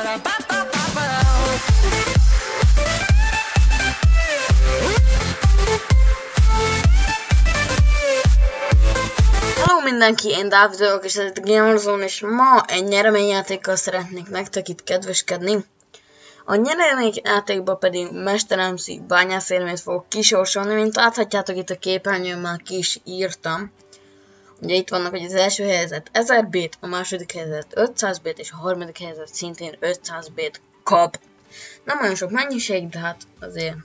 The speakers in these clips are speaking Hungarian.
Hello mindenki, én Dávid vagyok, és ez itt a Gamerzone, és ma egy nyereményjátékkal szeretnék nektek itt kedveskedni. A nyereményjátékban pedig Mester MC bányászérmét fogok kisorsolni, mint láthatjátok itt a képernyőn már ki is írtam. Ugye itt vannak, hogy az első helyzet 1000 bét, a második helyzet 500 bét, és a harmadik helyzet szintén 500 bét kap. Nem olyan sok mennyiség, de hát azért,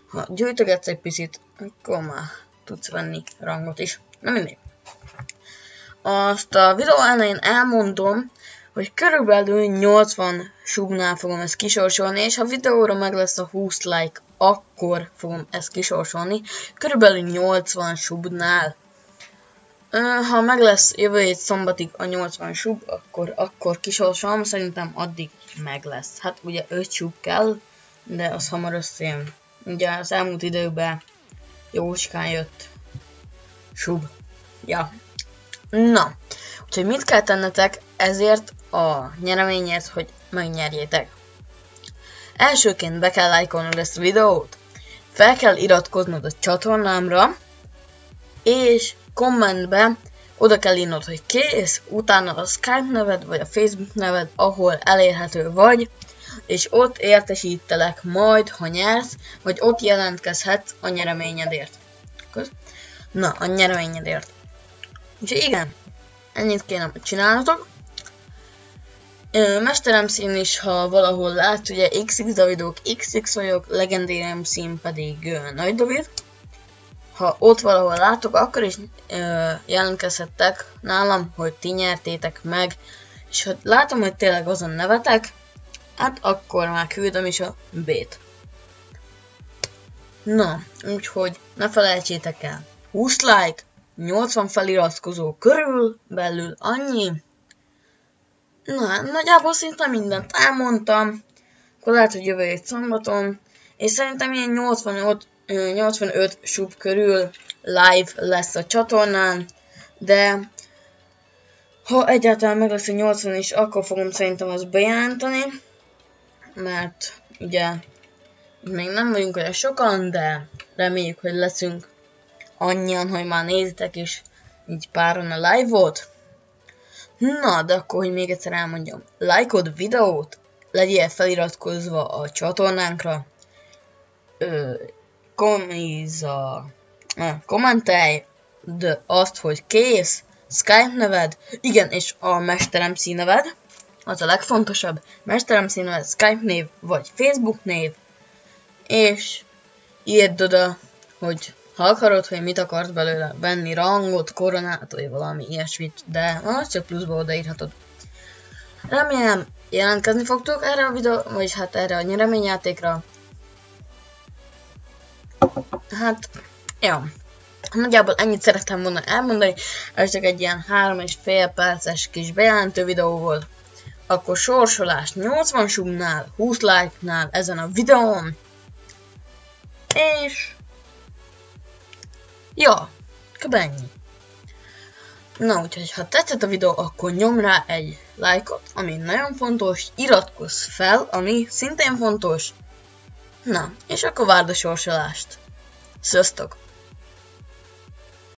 ha gyűjtögetsz egy picit, akkor már tudsz venni rangot is. Na mindegy. Azt a videó elején elmondom, hogy körülbelül 80 subnál fogom ezt kisorsolni, és ha videóra meg lesz a 20 like, akkor fogom ezt kisorsolni. Körülbelül 80 subnál. Ha meg lesz jövő hét szombatig a 80 sub, akkor kisorsolom, szerintem addig meg lesz. Hát ugye 5 sub kell, de az hamar összejön. Ugye az elmúlt időkben jócskán jött sub. Ja. Na, úgyhogy mit kell tennetek ezért a nyereményért, hogy megnyerjétek? Elsőként be kell lájkolnod ezt a videót, fel kell iratkoznod a csatornámra, és kommentbe oda kell írnod, hogy kész, utána a Skype neved, vagy a Facebook neved, ahol elérhető vagy, és ott értesítelek majd, ha nyersz, vagy ott jelentkezhetsz a nyereményedért. Na, a nyereményedért. Úgyhogy igen, ennyit kéne, hogy csinálnatok. Mester MC-n is, ha valahol látsz, ugye XX Davidok, XX vagyok, Legendary MC-n pedig Nagy David. Ha ott valahol látok, akkor is jelentkezhettek nálam, hogy ti nyertétek meg. És ha látom, hogy tényleg azon nevetek, hát akkor már küldöm is a B-t. Na, úgyhogy ne felejtsétek el. 20 like, 80 feliratkozó körülbelül annyi. Na, nagyjából szinte mindent elmondtam. Akkor lehet, hogy jövő hét szombaton. És szerintem ilyen 85 sub körül live lesz a csatornán. De ha egyáltalán meg lesz a 80 is, akkor fogom szerintem azt bejelenteni. Mert ugye még nem vagyunk olyan sokan, de reméljük, hogy leszünk annyian, hogy már nézitek is így páron a live-ot. Na, de akkor, hogy még egyszer elmondjam. Lájkod videót, legyél feliratkozva a csatornánkra. Kommentelj azt, hogy kész, Skype neved, igen, és a Mester MC neved, az a legfontosabb. Mester MC neved, Skype név, vagy Facebook név, és írd oda, hogy ha akarod, hogy mit akarsz belőle venni, rangot, koronát, vagy valami ilyesmit, de azt csak pluszba odaírhatod. Remélem jelentkezni fogtok erre a videó, vagy hát erre a nyereményjátékra. Hát, ja. Nagyjából ennyit szerettem volna elmondani, ez csak egy ilyen 3,5 perces kis bejelentő videó volt. Akkor sorsolás 80 subnál, 20 like-nál ezen a videón. És ja, kb. Ennyi. Na, úgyhogy ha tetszett a videó, akkor nyomj rá egy lájkot, ami nagyon fontos, iratkozz fel, ami szintén fontos. Na, és akkor várd a sorsolást. Sziasztok!